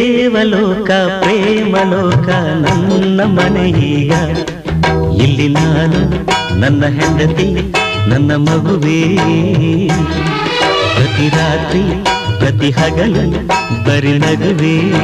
ದೇವಲೋಕ ಪ್ರೇಮಲೋಕ ನನ್ನ ಮನೆಯೀಗ. ಇಲ್ಲಿ ನಾನು ನನ್ನ ಹೆಂಡತಿ ನನ್ನ ಮಗುವೇ. ಪ್ರತಿ ರಾತ್ರಿ ಪ್ರತಿ ಹಗಲು ಬರಿ ನಗುವೇ.